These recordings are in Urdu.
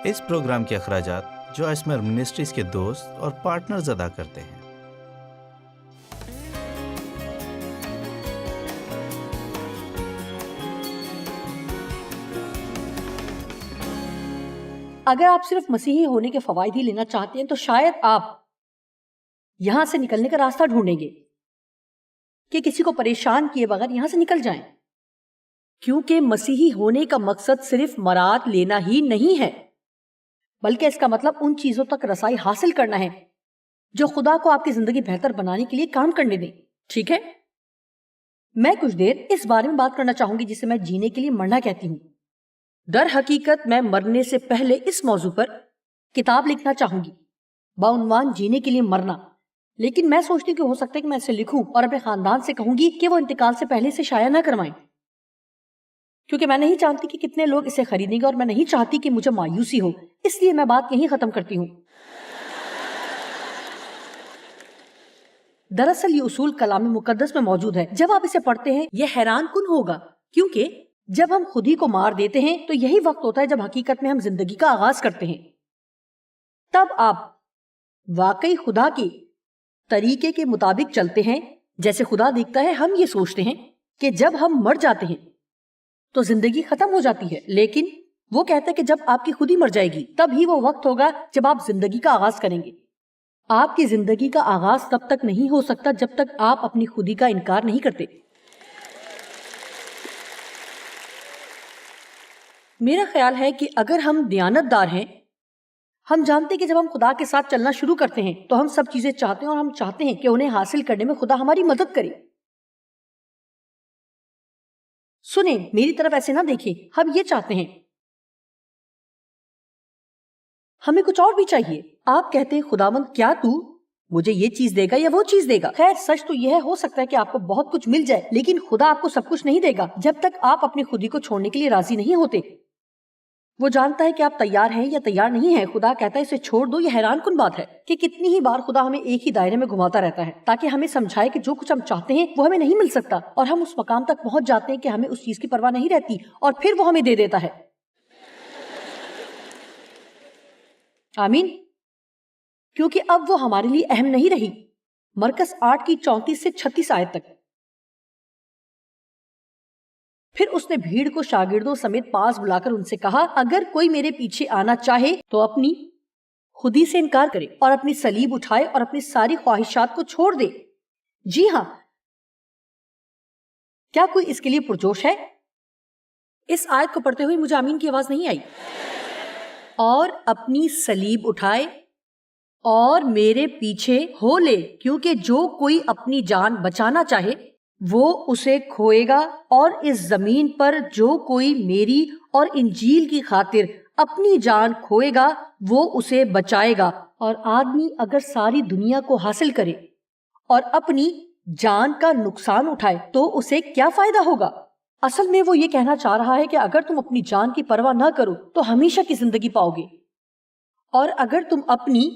اس پروگرام کے اخراجات جو اسمر منسٹریز کے دوست اور پارٹنرز ادا کرتے ہیں۔ اگر آپ صرف مسیحی ہونے کے فوائد ہی لینا چاہتے ہیں تو شاید آپ یہاں سے نکلنے کا راستہ ڈھونڈیں گے کہ کسی کو پریشان کیے بغیر یہاں سے نکل جائیں، کیونکہ مسیحی ہونے کا مقصد صرف مراد لینا ہی نہیں ہے، بلکہ اس کا مطلب ان چیزوں تک رسائی حاصل کرنا ہے جو خدا کو آپ کی زندگی بہتر بنانے کے لیے کام کرنے دیں۔ ٹھیک ہے، میں کچھ دیر اس بارے میں بات کرنا چاہوں گی جسے میں جینے کے لیے مرنا کہتی ہوں۔ در حقیقت میں مرنے سے پہلے اس موضوع پر کتاب لکھنا چاہوں گی بعنوان جینے کے لیے مرنا، لیکن میں سوچتی ہوں کہ ہو سکتا ہے کہ میں اسے لکھوں اور اپنے خاندان سے کہوں گی کہ وہ انتقال سے پہلے سے شائع نہ کروائیں، کیونکہ میں نہیں جانتی کہ کتنے لوگ اسے خریدیں گے اور میں نہیں چاہتی کہ مجھے مایوسی ہو، اس لیے میں بات یہیں ختم کرتی ہوں۔ دراصل یہ اصول کلام مقدس میں موجود ہے۔ جب آپ اسے پڑھتے ہیں یہ حیران کن ہوگا، کیونکہ جب ہم خود ہی کو مار دیتے ہیں تو یہی وقت ہوتا ہے جب حقیقت میں ہم زندگی کا آغاز کرتے ہیں۔ تب آپ واقعی خدا کے طریقے کے مطابق چلتے ہیں جیسے خدا دیکھتا ہے۔ ہم یہ سوچتے ہیں کہ جب ہم مر جاتے ہیں تو زندگی ختم ہو جاتی ہے، لیکن وہ کہتا ہے کہ جب آپ کی خود ہی مر جائے گی تب ہی وہ وقت ہوگا جب آپ زندگی کا آغاز کریں گے۔ آپ کی زندگی کا آغاز تب تک نہیں ہو سکتا جب تک آپ اپنی خودی کا انکار نہیں کرتے۔ میرا خیال ہے کہ اگر ہم دیانت دار ہیں، ہم جانتے ہیں کہ جب ہم خدا کے ساتھ چلنا شروع کرتے ہیں تو ہم سب چیزیں چاہتے ہیں اور ہم چاہتے ہیں کہ انہیں حاصل کرنے میں خدا ہماری مدد کرے۔ سنیں، میری طرف ایسے نہ دیکھیں، ہم یہ چاہتے ہیں، ہمیں کچھ اور بھی چاہیے۔ آپ کہتے ہیں خداوند کیا تو مجھے یہ چیز دے گا یا وہ چیز دے گا؟ خیر سچ تو یہ ہے، ہو سکتا ہے کہ آپ کو بہت کچھ مل جائے، لیکن خدا آپ کو سب کچھ نہیں دے گا جب تک آپ اپنی خودی کو چھوڑنے کے لیے راضی نہیں ہوتے۔ وہ جانتا ہے کہ آپ تیار ہیں یا تیار نہیں ہیں۔ خدا کہتا ہے اسے چھوڑ دو۔ یہ حیران کن بات ہے کہ کتنی ہی بار خدا ہمیں ایک ہی دائرے میں گھماتا رہتا ہے تاکہ ہمیں سمجھائے کہ جو کچھ ہم چاہتے ہیں وہ ہمیں نہیں مل سکتا، اور ہم اس مقام تک پہنچ جاتے ہیں کہ ہمیں اس چیز کی پرواہ نہیں رہتی اور پھر وہ ہمیں دے دیتا ہے۔ آمین۔ کیونکہ اب وہ ہمارے لیے اہم نہیں رہی۔ مرکز 8 کی 34 سے 36 آیت تک۔ پھر اس نے بھیڑ کو شاگردوں سمیت پاس بلا کر ان سے کہا، اگر کوئی میرے پیچھے آنا چاہے تو اپنی خودی سے انکار کرے اور اپنی صلیب اٹھائے اور اپنی ساری خواہشات کو چھوڑ دے۔ جی ہاں، کیا کوئی اس کے لیے پرجوش ہے؟ اس آیت کو پڑھتے ہوئے مجھے آمین کی آواز نہیں آئی۔ اور اپنی صلیب اٹھائے اور میرے پیچھے ہو لے، کیونکہ جو کوئی اپنی جان بچانا چاہے وہ اسے کھوئے گا، اور اس زمین پر جو کوئی میری اور انجیل کی خاطر اپنی جان کھوئے گا وہ اسے بچائے گا۔ اور آدمی اگر ساری دنیا کو حاصل کرے اور اپنی جان کا نقصان اٹھائے تو اسے کیا فائدہ ہوگا؟ اصل میں وہ یہ کہنا چاہ رہا ہے کہ اگر تم اپنی جان کی پرواہ نہ کرو تو ہمیشہ کی زندگی پاؤ گے، اور اگر تم اپنی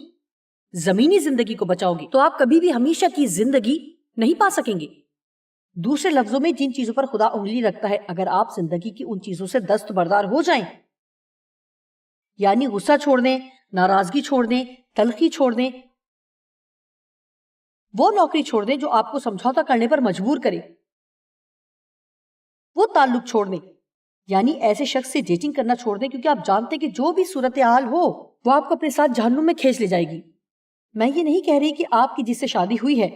زمینی زندگی کو بچاؤ گے تو آپ کبھی بھی ہمیشہ کی زندگی نہیں پا سکیں گے۔ دوسرے لفظوں میں جن چیزوں پر خدا انگلی رکھتا ہے، اگر آپ زندگی کی ان چیزوں سے دستبردار ہو جائیں، یعنی غصہ چھوڑ دیں، ناراضگی چھوڑ دیں، تلخی چھوڑ دیں، وہ نوکری چھوڑ دیں جو آپ کو سمجھوتا کرنے پر مجبور کرے، وہ تعلق چھوڑ دیں، یعنی ایسے شخص سے ڈیٹنگ کرنا چھوڑ دیں کیونکہ آپ جانتے ہیں کہ جو بھی صورتحال ہو وہ آپ کو اپنے ساتھ جہنم میں کھینچ لے جائے گی۔ میں یہ نہیں کہہ رہی کہ آپ کی جس سے شادی ہوئی ہے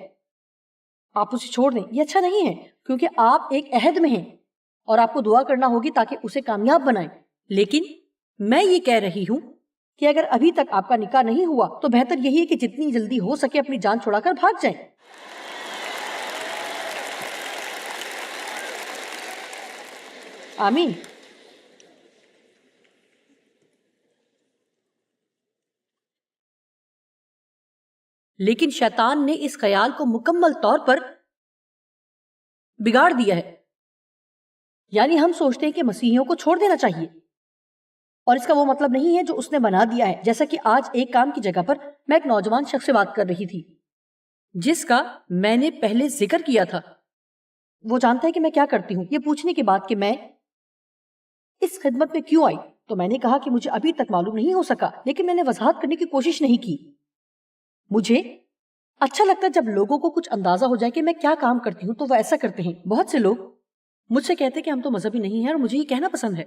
آپ اسے چھوڑ دیں، یہ اچھا نہیں ہے، کیونکہ آپ ایک عہد میں ہیں اور آپ کو دعا کرنا ہوگی تاکہ اسے کامیاب بنائیں۔ لیکن میں یہ کہہ رہی ہوں کہ اگر ابھی تک آپ کا نکاح نہیں ہوا تو بہتر یہی ہے کہ جتنی جلدی ہو سکے اپنی جان چھڑا کر بھاگ جائیں۔ آمین۔ لیکن شیطان نے اس خیال کو مکمل طور پر بگاڑ دیا ہے، یعنی ہم سوچتے ہیں کہ مسیحیوں کو چھوڑ دینا چاہیے، اور اس کا وہ مطلب نہیں ہے جو اس نے بنا دیا ہے۔ جیسا کہ آج ایک کام کی جگہ پر میں ایک نوجوان شخص سے بات کر رہی تھی جس کا میں نے پہلے ذکر کیا تھا۔ وہ جانتا ہے کہ میں کیا کرتی ہوں، یہ پوچھنے کے بعد کہ میں اس خدمت میں کیوں آئی۔ تو میں نے کہا کہ مجھے ابھی تک معلوم نہیں ہو سکا، لیکن میں نے وضاحت کرنے کی کوشش نہیں کی۔ مجھے اچھا لگتا ہے جب لوگوں کو کچھ اندازہ ہو جائے کہ میں کیا کام کرتی ہوں تو وہ ایسا کرتے ہیں۔ بہت سے لوگ مجھ سے کہتے ہیں کہ ہم تو مذہبی نہیں ہیں، اور مجھے یہ کہنا پسند ہے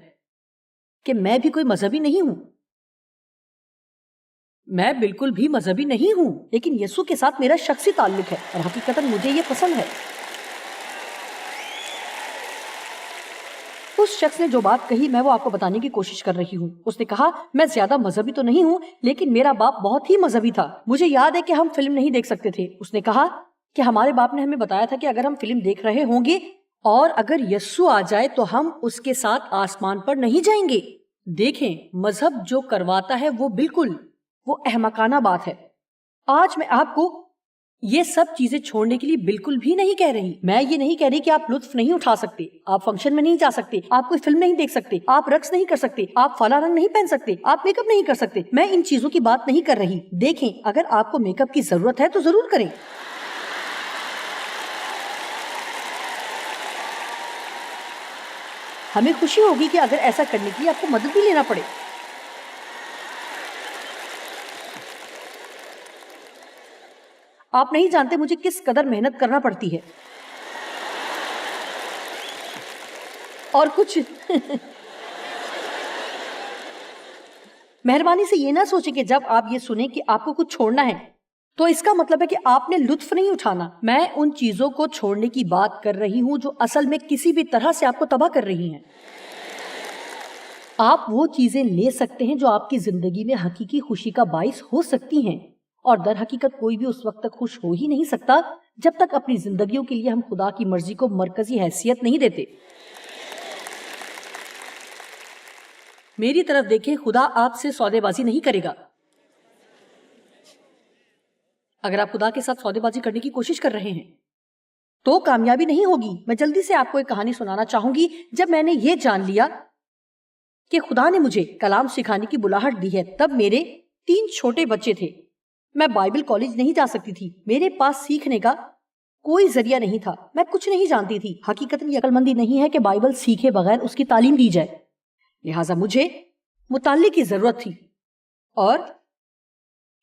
کہ میں بھی کوئی مذہبی نہیں ہوں، میں بالکل بھی مذہبی نہیں ہوں، لیکن یسوع کے ساتھ میرا شخصی تعلق ہے اور حقیقتاً مجھے یہ پسند ہے۔ اس شخص نے جو بات کہی میں وہ آپ کو بتانے کی کوشش کر رہی ہوں۔ اس نے کہا میں زیادہ مذہبی تو نہیں ہوں، لیکن میرا باپ بہت ہی مذہبی تھا۔ مجھے یاد ہے کہ ہم فلم نہیں دیکھ سکتے تھے۔ اس نے کہا کہ ہمارے باپ نے ہمیں بتایا تھا کہ اگر ہم فلم دیکھ رہے ہوں گے اور اگر یسوع آ جائے تو ہم اس کے ساتھ آسمان پر نہیں جائیں گے۔ دیکھیں، مذہب جو کرواتا ہے وہ احمقانہ بات ہے۔ آج میں آپ کو یہ سب چیزیں چھوڑنے کے لیے بالکل بھی نہیں کہہ رہی۔ میں یہ نہیں کہہ رہی کہ آپ لطف نہیں اٹھا سکتے، آپ فنکشن میں نہیں جا سکتے، آپ کوئی فلم نہیں دیکھ سکتے، آپ رقص نہیں کر سکتے، آپ فلاں رنگ نہیں پہن سکتے، آپ میک اپ نہیں کر سکتے۔ میں ان چیزوں کی بات نہیں کر رہی۔ دیکھیں، اگر آپ کو میک اپ کی ضرورت ہے تو ضرور کریں۔ ہمیں خوشی ہوگی کہ اگر ایسا کرنے کے لیے آپ کو مدد بھی لینا پڑے۔ آپ نہیں جانتے مجھے کس قدر محنت کرنا پڑتی ہے، اور کچھ مہربانی سے یہ نہ سوچیں کہ جب آپ یہ سنیں کہ آپ کو کچھ چھوڑنا ہے تو اس کا مطلب ہے کہ آپ نے لطف نہیں اٹھانا۔ میں ان چیزوں کو چھوڑنے کی بات کر رہی ہوں جو اصل میں کسی بھی طرح سے آپ کو تباہ کر رہی ہیں۔ آپ وہ چیزیں لے سکتے ہیں جو آپ کی زندگی میں حقیقی خوشی کا باعث ہو سکتی ہیں، اور در حقیقت کوئی بھی اس وقت تک خوش ہو ہی نہیں سکتا جب تک اپنی زندگیوں کے لیے ہم خدا کی مرضی کو مرکزی حیثیت نہیں دیتے۔ میری طرف دیکھیں، خدا آپ سے سودے بازی نہیں کرے گا۔ اگر آپ خدا کے ساتھ سودے بازی کرنے کی کوشش کر رہے ہیں تو کامیابی نہیں ہوگی۔ میں جلدی سے آپ کو ایک کہانی سنانا چاہوں گی۔ جب میں نے یہ جان لیا کہ خدا نے مجھے کلام سکھانے کی بلاہٹ دی ہے، تب میرے 3 چھوٹے بچے تھے۔ میں بائبل کالج نہیں جا سکتی تھی، میرے پاس سیکھنے کا کوئی ذریعہ نہیں تھا، میں کچھ نہیں جانتی تھی۔ حقیقتاً یہ عقل مندی نہیں ہے کہ بائبل سیکھے بغیر اس کی تعلیم دی جائے، لہٰذا مجھے مطالعے کی ضرورت تھی۔ اور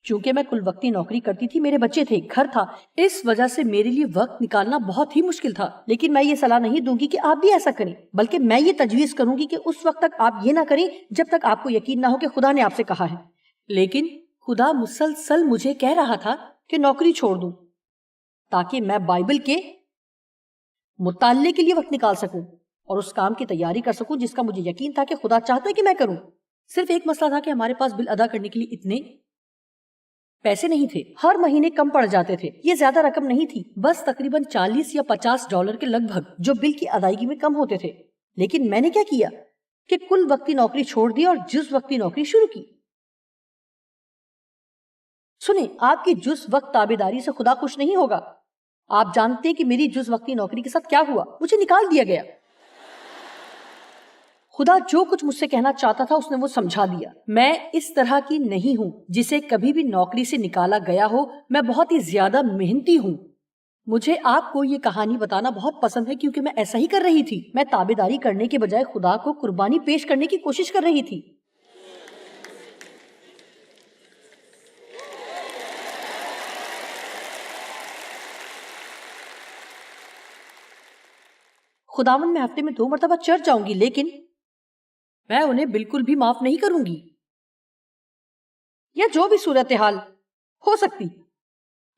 چونکہ میں کل وقتی نوکری کرتی تھی، میرے بچے تھے، گھر تھا، اس وجہ سے میرے لیے وقت نکالنا بہت ہی مشکل تھا۔ لیکن میں یہ صلاح نہیں دوں گی کہ آپ بھی ایسا کریں، بلکہ میں یہ تجویز کروں گی کہ اس وقت تک آپ یہ نہ کریں جب تک آپ کو یقین نہ ہو کہ خدا نے آپ سے کہا ہے۔ لیکن خدا مسلسل مجھے کہہ رہا تھا کہ نوکری چھوڑ دوں تاکہ میں بائبل کے مطالعے کے لیے وقت نکال سکوں اور اس کام کی تیاری کر سکوں جس کا مجھے یقین تھا کہ خدا چاہتا ہے کہ میں کروں۔ صرف ایک مسئلہ تھا کہ ہمارے پاس بل ادا کرنے کے لیے اتنے پیسے نہیں تھے، ہر مہینے کم پڑ جاتے تھے۔ یہ زیادہ رقم نہیں تھی، بس تقریباً $40 یا $50 کے لگ بھگ، جو بل کی ادائیگی میں کم ہوتے تھے۔ لیکن میں نے کیا کیا کہ کل وقتی نوکری چھوڑ دی اور جز وقتی نوکری شروع کی۔ سنیں، آپ کی جز وقت تابعداری سے خدا خوش نہیں ہوگا۔ آپ جانتے ہیں کہ میری جز وقتی نوکری کے ساتھ کیا ہوا؟ مجھے نکال دیا گیا۔ خدا جو کچھ مجھ سے کہنا چاہتا تھا اس نے وہ سمجھا دیا۔ میں اس طرح کی نہیں ہوں جسے کبھی بھی نوکری سے نکالا گیا ہو۔ میں بہت ہی زیادہ محنتی ہوں۔ مجھے آپ کو یہ کہانی بتانا بہت پسند ہے کیونکہ میں ایسا ہی کر رہی تھی۔ میں تابعداری کرنے کے بجائے خدا کو قربانی پیش کرنے کی کوشش کر رہی تھی۔ خداوند، میں ہفتے میں 2 مرتبہ چرچ جاؤں گی، لیکن میں انہیں بالکل بھی معاف نہیں کروں گی، یا جو بھی صورتحال ہو سکتی۔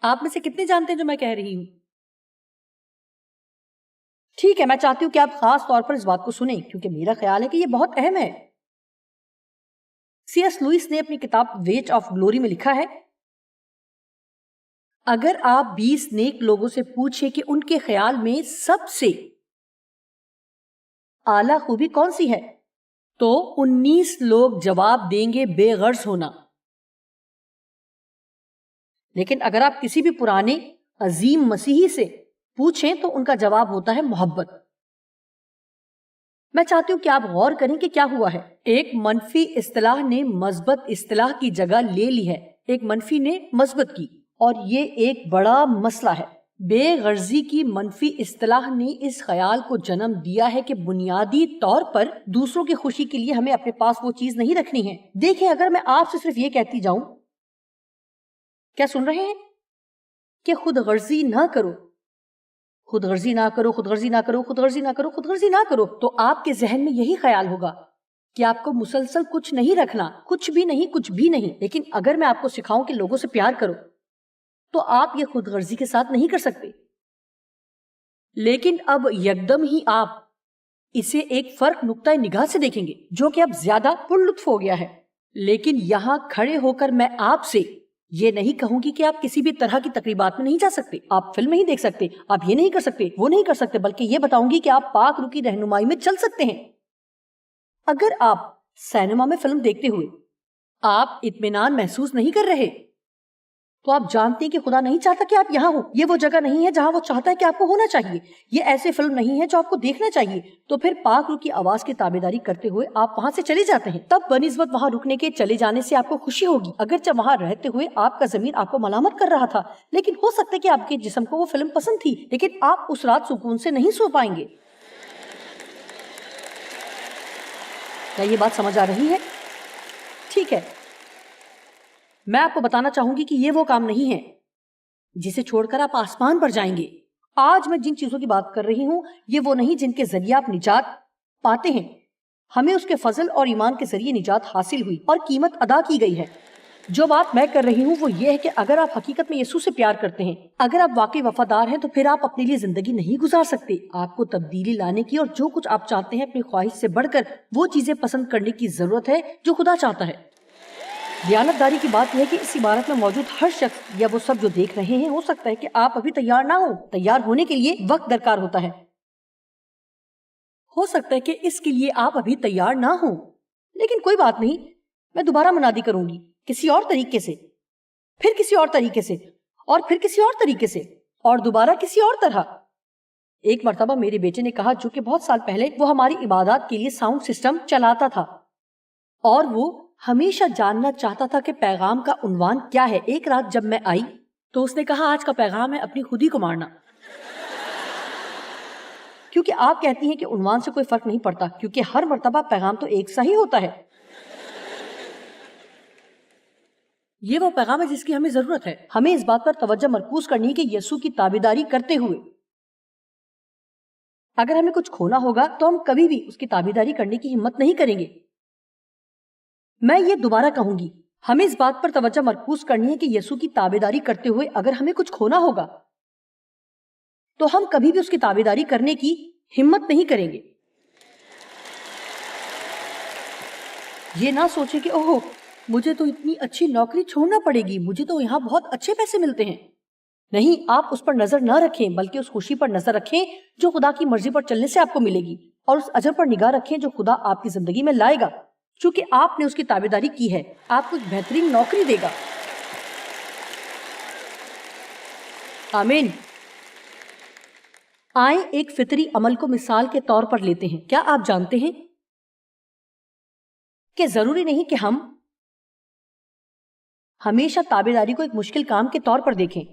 آپ میں سے کتنے جانتے ہیں جو میں کہہ رہی ہوں؟ ٹھیک ہے، میں چاہتی ہوں کہ آپ خاص طور پر اس بات کو سنیں کیونکہ میرا خیال ہے کہ یہ بہت اہم ہے۔ C.S. لوئس نے اپنی کتاب ویٹ آف گلوری میں لکھا ہے، اگر آپ 20 نیک لوگوں سے پوچھیں کہ ان کے خیال میں سب سے اعلیٰ خوبی کون سی ہے تو 19 لوگ جواب دیں گے بے غرض ہونا۔ لیکن اگر آپ کسی بھی پرانے عظیم مسیحی سے پوچھیں تو ان کا جواب ہوتا ہے محبت۔ میں چاہتی ہوں کہ آپ غور کریں کہ کیا ہوا ہے۔ ایک منفی اصطلاح نے مثبت اصطلاح کی جگہ لے لی ہے، ایک منفی نے مثبت کی، اور یہ ایک بڑا مسئلہ ہے۔ بے غرضی کی منفی اصطلاح نے اس خیال کو جنم دیا ہے کہ بنیادی طور پر دوسروں کی خوشی کے لیے ہمیں اپنے پاس وہ چیز نہیں رکھنی ہے. دیکھیں اگر میں آپ سے صرف یہ کہتی جاؤں, کیا سن رہے ہیں, کہ خود غرضی نہ کرو, خود غرضی نہ کرو, خود غرضی نہ کرو, خود غرضی نہ کرو, خود غرضی نہ کرو, تو آپ کے ذہن میں یہی خیال ہوگا کہ آپ کو مسلسل کچھ نہیں رکھنا, کچھ بھی نہیں, کچھ بھی نہیں. لیکن اگر میں آپ کو سکھاؤں کہ لوگوں سے پیار کرو تو آپ یہ خود غرضی کے ساتھ نہیں کر سکتے. لیکن اب یکدم ہی آپ اسے ایک فرق نقطۂ نگاہ سے دیکھیں گے جو کہ اب زیادہ پر لطف ہو گیا ہے. لیکن یہاں کھڑے ہو کر میں آپ سے یہ نہیں کہوں گی کہ آپ کسی بھی طرح کی تقریبات میں نہیں جا سکتے, آپ فلم نہیں دیکھ سکتے, آپ یہ نہیں کر سکتے, وہ نہیں کر سکتے, بلکہ یہ بتاؤں گی کہ آپ پاک روح کی رہنمائی میں چل سکتے ہیں. اگر آپ سینما میں فلم دیکھتے ہوئے آپ اطمینان محسوس نہیں کر رہے تو آپ جانتے ہیں کہ خدا نہیں چاہتا کہ آپ یہاں ہو. یہ وہ جگہ نہیں ہے جہاں وہ چاہتا ہے کہ آپ کو ہونا چاہیے. یہ ایسے فلم نہیں ہے جو آپ کو دیکھنا چاہیے. تو پھر پاک روح کی آواز کی تابعداری کرتے ہوئے آپ وہاں سے چلے جاتے ہیں. تب بنسبت وہاں رکنے کے چلے جانے سے آپ کو خوشی ہوگی, اگرچہ وہاں رہتے ہوئے آپ کا ضمیر آپ کو ملامت کر رہا تھا. لیکن ہو سکتا ہے کہ آپ کے جسم کو وہ فلم پسند تھی, لیکن آپ اس رات سکون سے نہیں سو پائیں گے. کیا یہ بات سمجھ آ رہی ہے؟ ٹھیک ہے, میں آپ کو بتانا چاہوں گی کہ یہ وہ کام نہیں ہے جسے چھوڑ کر آپ آسمان پر جائیں گے. آج میں جن چیزوں کی بات کر رہی ہوں یہ وہ نہیں جن کے ذریعے آپ نجات پاتے ہیں. ہمیں اس کے فضل اور ایمان کے ذریعے نجات حاصل ہوئی اور قیمت ادا کی گئی ہے. جو بات میں کر رہی ہوں وہ یہ ہے کہ اگر آپ حقیقت میں یسوع سے پیار کرتے ہیں, اگر آپ واقعی وفادار ہیں, تو پھر آپ اپنے لیے زندگی نہیں گزار سکتے. آپ کو تبدیلی لانے کی اور جو کچھ آپ چاہتے ہیں اپنی خواہش سے بڑھ کر وہ چیزیں پسند کرنے کی ضرورت ہے جو خدا چاہتا ہے. دیانت داری کی بات یہ ہے کہ اس عبارت میں موجود ہر شخص یا وہ سب جو دیکھ رہے ہیں, ہو سکتا ہے کہ آپ ابھی تیار نہ ہوں. تیار ہونے کے لیے وقت درکار ہوتا ہے. ہو سکتا ہے کہ اس کے لیے آپ ابھی تیار نہ ہوں, لیکن کوئی بات نہیں, میں دوبارہ منادی کروں گی کسی اور طریقے سے, پھر کسی اور طریقے سے, اور پھر کسی اور طریقے سے, اور دوبارہ کسی اور طرح. ایک مرتبہ میرے بیٹے نے کہا, جو کہ بہت سال پہلے وہ ہماری عبادات کے لیے ساؤنڈ سسٹم چلاتا تھا اور وہ ہمیشہ جاننا چاہتا تھا کہ پیغام کا عنوان کیا ہے. ایک رات جب میں آئی تو اس نے کہا, آج کا پیغام ہے اپنی خود ہی کو مارنا. کیونکہ آپ کہتی ہیں کہ عنوان سے کوئی فرق نہیں پڑتا, کیونکہ ہر مرتبہ پیغام تو ایک سا ہی ہوتا ہے. یہ وہ پیغام ہے جس کی ہمیں ضرورت ہے. ہمیں اس بات پر توجہ مرکوز کرنی ہے کہ یسوع کی تابعداری کرتے ہوئے اگر ہمیں کچھ کھونا ہوگا تو ہم کبھی بھی اس کی تابعداری کرنے کی ہمت نہیں کریں گے. میں یہ دوبارہ کہوں گی, ہمیں اس بات پر توجہ مرکوز کرنی ہے کہ یسوع کی تابعداری کرتے ہوئے اگر ہمیں کچھ کھونا ہوگا تو ہم کبھی بھی اس کی تابعداری کرنے کی ہمت نہیں کریں گے. یہ نہ سوچیں کہ اوہ مجھے تو اتنی اچھی نوکری چھوڑنا پڑے گی, مجھے تو یہاں بہت اچھے پیسے ملتے ہیں. نہیں, آپ اس پر نظر نہ رکھیں, بلکہ اس خوشی پر نظر رکھیں جو خدا کی مرضی پر چلنے سے آپ کو ملے گی, اور اس اجر پر نگاہ رکھیں جو خدا آپ کی زندگی میں لائے گا. چونکہ آپ نے اس کی تابعداری کی ہے, آپ کو ایک بہترین نوکری دے گا. آمین. آئیں ایک فطری عمل کو مثال کے طور پر لیتے ہیں. کیا آپ جانتے ہیں کہ ضروری نہیں کہ ہم ہمیشہ تابعداری کو ایک مشکل کام کے طور پر دیکھیں.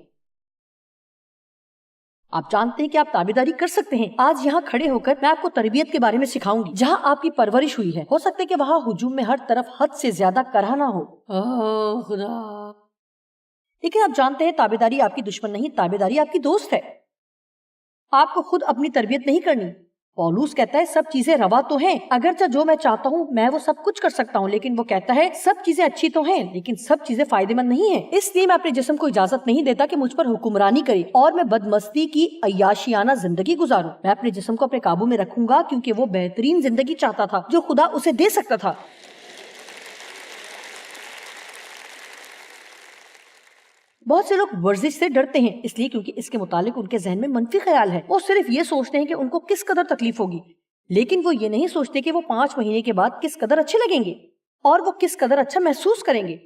آپ جانتے ہیں کہ آپ تابعداری کر سکتے ہیں. آج یہاں کھڑے ہو کر میں آپ کو تربیت کے بارے میں سکھاؤں گی جہاں آپ کی پرورش ہوئی ہے. ہو سکتا ہے کہ وہاں ہجوم میں ہر طرف حد سے زیادہ کرہ نہ ہو. خدا. لیکن آپ جانتے ہیں تابعداری آپ کی دشمن نہیں, تابعداری آپ کی دوست ہے. آپ کو خود اپنی تربیت نہیں کرنی. پولوس کہتا ہے سب چیزیں روا تو ہیں, اگرچہ جو میں چاہتا ہوں میں وہ سب کچھ کر سکتا ہوں. لیکن وہ کہتا ہے سب چیزیں اچھی تو ہیں لیکن سب چیزیں فائدے مند نہیں ہیں. اس لیے میں اپنے جسم کو اجازت نہیں دیتا کہ مجھ پر حکمرانی کرے اور میں بدمستی کی عیاشیانہ زندگی گزاروں. میں اپنے جسم کو اپنے قابو میں رکھوں گا کیونکہ وہ بہترین زندگی چاہتا تھا جو خدا اسے دے سکتا تھا. بہت سے لوگ ورزش سے ڈرتے ہیں اس لیے کیونکہ اس کے متعلق ان کے ذہن میں منفی خیال ہے. وہ صرف یہ سوچتے ہیں کہ ان کو کس قدر تکلیف ہوگی, لیکن وہ یہ نہیں سوچتے کہ وہ 5 مہینے کے بعد کس قدر اچھے لگیں گے اور وہ کس قدر اچھا محسوس کریں گے.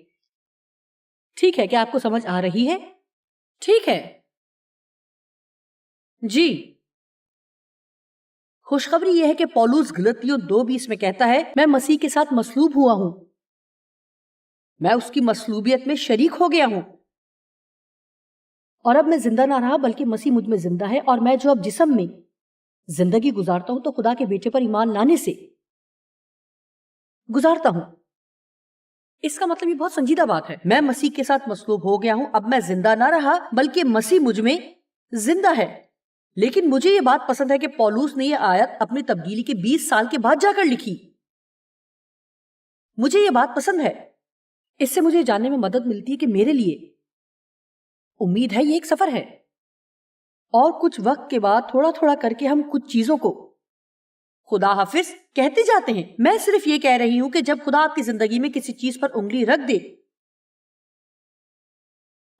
ٹھیک ہے, کیا آپ کو سمجھ آ رہی ہے؟ ٹھیک ہے جی. خوشخبری یہ ہے کہ پولوس غلطیوں 2:20 میں کہتا ہے میں مسیح کے ساتھ مصلوب ہوا ہوں, میں اس کی مصلوبیت میں شریک ہو گیا ہوں. اور اب میں زندہ نہ رہا بلکہ مسیح مجھ میں زندہ ہے، اور میں جو اب جسم میں زندگی گزارتا ہوں تو خدا کے بیٹے پر ایمان لانے سے گزارتا ہوں۔ اس کا مطلب یہ بہت سنجیدہ بات ہے، میں مسیح کے ساتھ مصلوب ہو گیا ہوں، اب میں زندہ نہ رہا بلکہ مسیح مجھ میں زندہ ہے۔ لیکن مجھے یہ بات پسند ہے کہ پولوس نے یہ آیت اپنی تبدیلی کے 20 سال کے بعد جا کر لکھی۔ مجھے یہ بات پسند ہے، اس سے مجھے جاننے میں مدد ملتی ہے کہ میرے لیے امید ہے، یہ ایک سفر ہے، اور کچھ وقت کے بعد تھوڑا تھوڑا کر کے ہم کچھ چیزوں کو خدا حافظ کہتے جاتے ہیں۔ میں صرف یہ کہہ رہی ہوں کہ جب خدا آپ کی زندگی میں کسی چیز پر انگلی رکھ دے،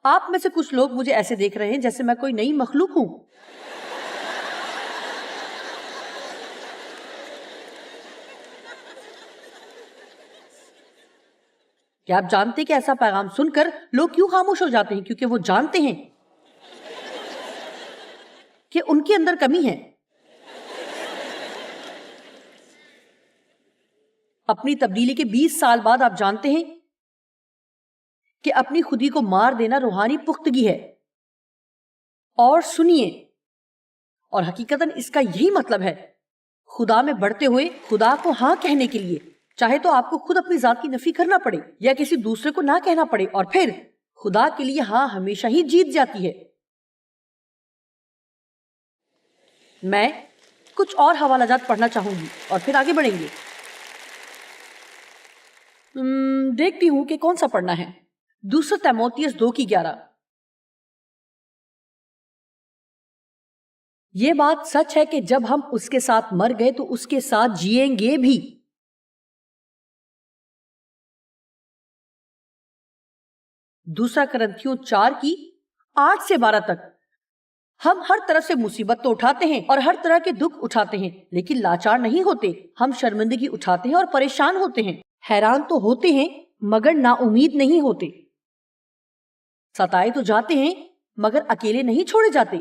آپ میں سے کچھ لوگ مجھے ایسے دیکھ رہے ہیں جیسے میں کوئی نئی مخلوق ہوں۔ کیا آپ جانتے کہ ایسا پیغام سن کر لوگ کیوں خاموش ہو جاتے ہیں؟ کیونکہ وہ جانتے ہیں کہ ان کے اندر کمی ہے۔ اپنی تبدیلی کے 20 سال بعد آپ جانتے ہیں کہ اپنی خودی کو مار دینا روحانی پختگی ہے۔ اور سنیے، اور حقیقتاً اس کا یہی مطلب ہے، خدا میں بڑھتے ہوئے خدا کو ہاں کہنے کے لیے چاہے تو آپ کو خود اپنی ذات کی نفی کرنا پڑے یا کسی دوسرے کو نہ کہنا پڑے، اور پھر خدا کے لیے ہاں ہمیشہ ہی جیت جاتی ہے۔ میں کچھ اور حوالہ جات پڑھنا چاہوں گی اور پھر آگے بڑھیں گے۔ دیکھتی ہوں کہ کون سا پڑھنا ہے۔ دوسرا تیموتھیوس 2:11۔ یہ بات سچ ہے کہ جب ہم اس کے ساتھ مر گئے تو اس کے ساتھ جیئیں گے بھی۔ دوسرا کرنتھیوں 4:8-12 تک۔ ہم ہر طرف سے مصیبت تو اٹھاتے ہیں اور ہر طرح کے دکھ اٹھاتے ہیں، لیکن لاچار نہیں ہوتے۔ ہم شرمندگی اٹھاتے ہیں اور پریشان ہوتے ہیں، حیران تو ہوتے ہیں مگر نا امید نہیں ہوتے، ستائے تو جاتے ہیں مگر اکیلے نہیں چھوڑے جاتے،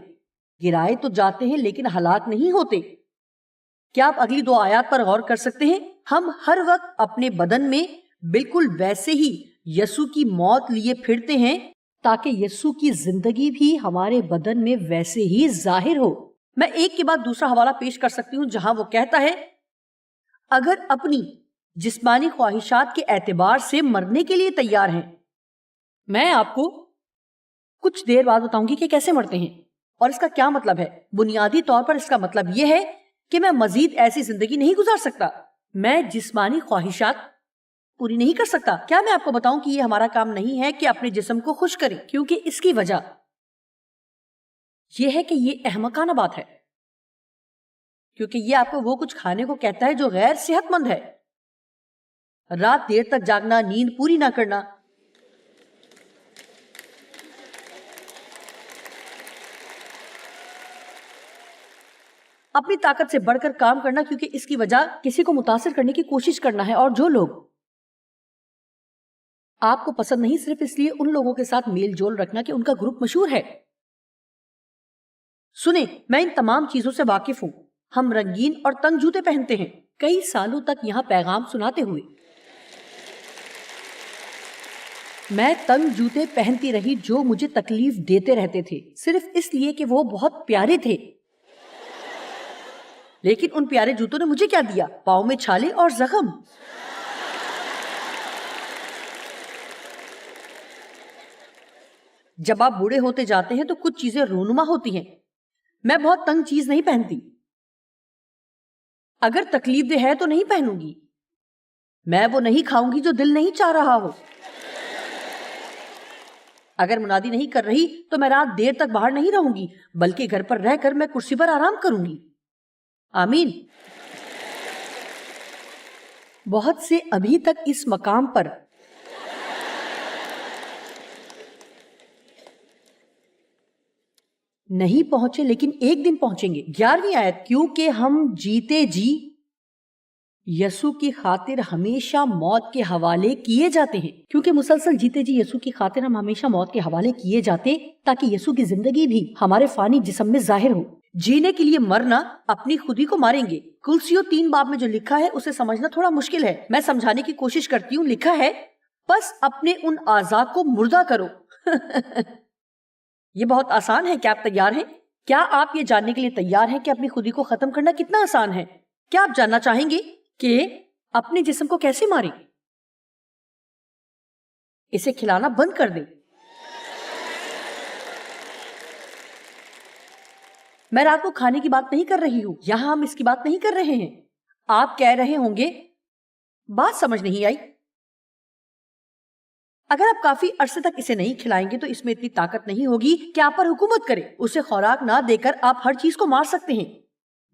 گرائے تو جاتے ہیں لیکن ہلاک نہیں ہوتے۔ کیا آپ اگلی 2 آیات پر غور کر سکتے ہیں؟ ہم ہر وقت اپنے بدن میں بالکل ویسے ہی یسوع کی موت لیے پھرتے ہیں تاکہ یسوع کی زندگی بھی ہمارے بدن میں ویسے ہی ظاہر ہو۔ میں ایک کے بعد دوسرا حوالہ پیش کر سکتی ہوں جہاں وہ کہتا ہے، اگر اپنی جسمانی خواہشات کے اعتبار سے مرنے کے لیے تیار ہیں۔ میں آپ کو کچھ دیر بعد بتاؤں گی کہ کیسے مرتے ہیں اور اس کا کیا مطلب ہے۔ بنیادی طور پر اس کا مطلب یہ ہے کہ میں مزید ایسی زندگی نہیں گزار سکتا، میں جسمانی خواہشات پوری نہیں کر سکتا۔ کیا میں آپ کو بتاؤں کہ یہ ہمارا کام نہیں ہے کہ اپنے جسم کو خوش کریں، کیونکہ اس کی وجہ یہ ہے کہ یہ احمقانہ بات ہے، کیونکہ یہ آپ کو وہ کچھ کھانے کو کہتا ہے جو غیر صحت مند ہے۔ رات دیر تک جاگنا، نیند پوری نہ کرنا، اپنی طاقت سے بڑھ کر کام کرنا کیونکہ اس کی وجہ کسی کو متاثر کرنے کی کوشش کرنا ہے، اور جو لوگ آپ کو پسند نہیں صرف اس لیے ان لوگوں کے ساتھ میل جول رکھنا کہ ان کا گروپ مشہور ہے۔ سنیں، میں ان تمام چیزوں سے واقف ہوں۔ ہم رنگین اور تنگ جوتے پہنتے ہیں، کئی سالوں تک یہاں پیغام سناتے ہوئے میں تنگ جوتے پہنتی رہی جو مجھے تکلیف دیتے رہتے تھے، صرف اس لیے کہ وہ بہت پیارے تھے۔ لیکن ان پیارے جوتوں نے مجھے کیا دیا؟ پاؤں میں چھالے اور زخم۔ جب آپ بوڑھے ہوتے جاتے ہیں تو کچھ چیزیں رونما ہوتی ہیں۔ میں بہت تنگ چیز نہیں پہنتی، اگر تکلیف دہ ہے تو نہیں پہنوں گی۔ میں وہ نہیں کھاؤں گی جو دل نہیں چاہ رہا ہو۔ اگر منادی نہیں کر رہی تو میں رات دیر تک باہر نہیں رہوں گی، بلکہ گھر پر رہ کر میں کرسی پر آرام کروں گی۔ آمین۔ بہت سے ابھی تک اس مقام پر نہیں پہنچے، لیکن ایک دن پہنچیں گے۔ 11ویں آیت، کیونکہ ہم جیتے جی یسوع کی خاطر ہمیشہ موت کے حوالے کیے جاتے ہیں۔ کیونکہ مسلسل جیتے جی یسوع کی خاطر ہم ہمیشہ موت کے حوالے کیے جاتے تاکہ یسوع کی زندگی بھی ہمارے فانی جسم میں ظاہر ہو۔ جینے کے لیے مرنا، اپنی خودی کو ماریں گے۔ کلسیوں 3 باب میں جو لکھا ہے اسے سمجھنا تھوڑا مشکل ہے، میں سمجھانے کی کوشش کرتی ہوں۔ لکھا ہے، بس اپنے ان اعضاء کو مردہ کرو یہ بہت آسان ہے. کیا آپ تیار ہیں؟ کیا آپ یہ جاننے کے لیے تیار ہیں کہ اپنی خودی کو ختم کرنا کتنا آسان ہے؟ کیا آپ جاننا چاہیں گے کہ اپنے جسم کو کیسے ماریں؟ اسے کھلانا بند کر دیں. میں رات کو کھانے کی بات نہیں کر رہی ہوں. یہاں ہم اس کی بات نہیں کر رہے ہیں. آپ کہہ رہے ہوں گے بات سمجھ نہیں آئی. اگر آپ کافی عرصے تک اسے نہیں کھلائیں گے تو اس میں اتنی طاقت نہیں ہوگی کہ آپ پر حکومت کرے. اسے خوراک نہ دے کر آپ ہر چیز کو مار سکتے ہیں.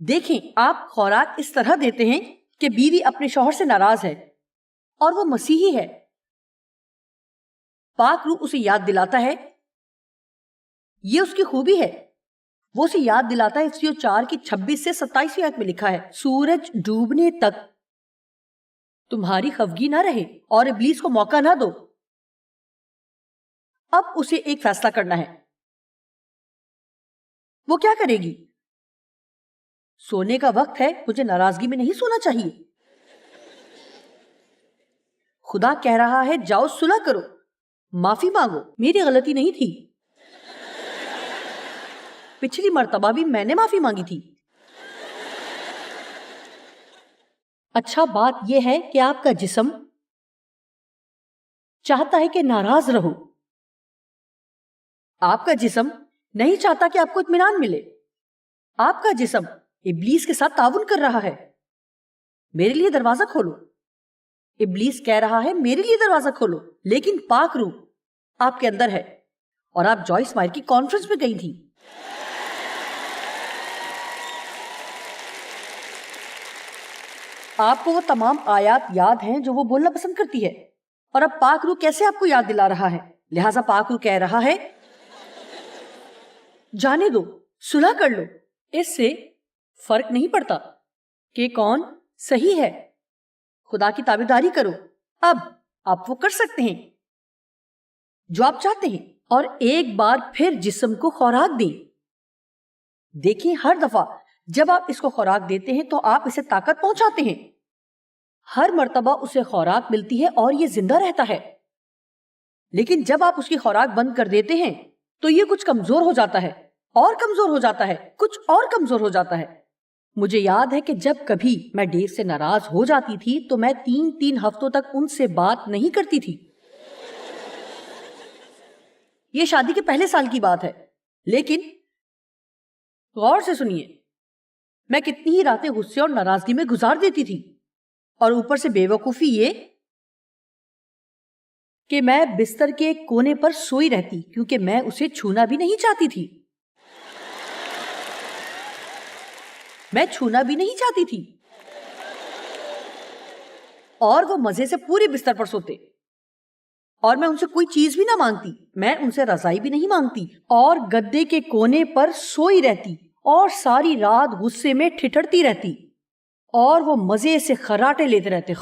دیکھیں، آپ خوراک اس طرح دیتے ہیں کہ بیوی اپنے شوہر سے ناراض ہے اور وہ مسیحی ہے. پاک روح اسے یاد دلاتا ہے، یہ اس کی خوبی ہے، وہ اسے یاد دلاتا ہے. افسیوں 4 کی 26 سے 27 آیت میں لکھا ہے، سورج ڈوبنے تک تمہاری خفگی نہ رہے اور ابلیس کو موقع نہ دو. اب اسے ایک فیصلہ کرنا ہے. وہ کیا کرے گی؟ سونے کا وقت ہے، مجھے ناراضگی میں نہیں سونا چاہیے. خدا کہہ رہا ہے جاؤ صلح کرو، معافی مانگو. میری غلطی نہیں تھی، پچھلی مرتبہ بھی میں نے معافی مانگی تھی. اچھا بات یہ ہے کہ آپ کا جسم چاہتا ہے کہ ناراض رہو. آپ کا جسم نہیں چاہتا کہ آپ کو اطمینان ملے. آپ کا جسم ابلیس کے ساتھ تعاون کر رہا ہے. میرے لیے دروازہ کھولو. ابلیس کہہ رہا ہے میرے لیے دروازہ کھولو. لیکن پاک روح آپ کے اندر ہے اور آپ جوائس مائر کی کانفرنس میں گئی تھی. آپ کو وہ تمام آیات یاد ہیں جو وہ بولنا پسند کرتی ہے. اور اب پاک روح کیسے آپ کو یاد دلا رہا ہے؟ لہٰذا پاک روح کہہ رہا ہے جانے دو، صلح کر لو. اس سے فرق نہیں پڑتا کہ کون صحیح ہے. خدا کی تابعداری کرو. اب آپ وہ کر سکتے ہیں جو آپ چاہتے ہیں اور ایک بار پھر جسم کو خوراک دیں. دیکھیں، ہر دفعہ جب آپ اس کو خوراک دیتے ہیں تو آپ اسے طاقت پہنچاتے ہیں. ہر مرتبہ اسے خوراک ملتی ہے اور یہ زندہ رہتا ہے. لیکن جب آپ اس کی خوراک بند کر دیتے ہیں تو یہ کچھ کمزور ہو جاتا ہے اور کمزور ہو جاتا ہے، کچھ اور کمزور ہو جاتا ہے. مجھے یاد ہے کہ جب کبھی میں ڈیو سے ناراض ہو جاتی تھی تو میں 3 ہفتوں تک ان سے بات نہیں کرتی تھی. یہ شادی کے پہلے سال کی بات ہے. لیکن غور سے سنیے، میں کتنی ہی راتیں غصے اور ناراضگی میں گزار دیتی تھی. اور اوپر سے بے وقوفی یہ کہ میں بستر کے کونے پر سوئی رہتی کیونکہ میں اسے چھونا بھی نہیں چاہتی تھی. میں چھونا بھی نہیں چاہتی تھی. اور وہ مزے سے پورے بستر پر سوتے اور میں ان سے کوئی چیز بھی نہ مانگتی. میں ان سے رضائی بھی نہیں مانگتی اور گدے کے کونے پر سوئی رہتی اور ساری رات غصے میں ٹھٹھڑتی رہتی اور وہ مزے سے خراٹے لیتے رہتے.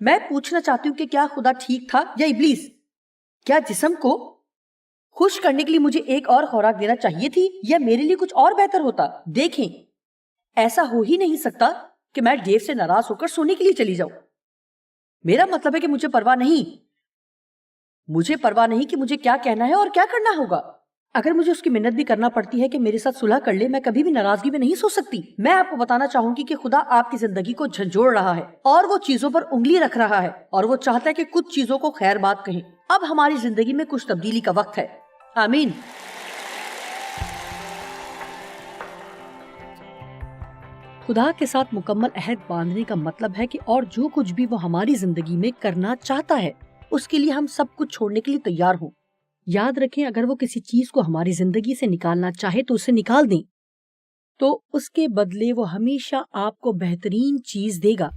میں پوچھنا چاہتی ہوں کہ کیا خدا ٹھیک تھا یا ابلیس؟ کیا جسم کو خوش کرنے کے لیے مجھے ایک اور خوراک دینا چاہیے تھی یا میرے لیے کچھ اور بہتر ہوتا؟ دیکھیں، ایسا ہو ہی نہیں سکتا کہ میں ڈیو سے ناراض ہو کر سونے کے لیے چلی جاؤں. میرا مطلب ہے کہ مجھے پرواہ نہیں کہ مجھے کیا کہنا ہے اور کیا کرنا ہوگا. اگر مجھے اس کی منت بھی کرنا پڑتی ہے کہ میرے ساتھ صلح کر لے، میں کبھی بھی ناراضگی میں نہیں سو سکتی. میں آپ کو بتانا چاہوں گی کہ خدا آپ کی زندگی کو جھنجھوڑ رہا ہے اور وہ چیزوں پر انگلی رکھ رہا ہے اور وہ چاہتا ہے کہ کچھ چیزوں کو خیر بات کہیں. اب ہماری زندگی میں کچھ تبدیلی کا وقت ہے. آمین. خدا کے ساتھ مکمل عہد باندھنے کا مطلب ہے کہ اور جو کچھ بھی وہ ہماری زندگی میں کرنا چاہتا ہے اس کے لیے ہم سب کچھ چھوڑنے کے لیے تیار ہوں. یاد رکھیں، اگر وہ کسی چیز کو ہماری زندگی سے نکالنا چاہے تو اسے نکال دیں، تو اس کے بدلے وہ ہمیشہ آپ کو بہترین چیز دے گا.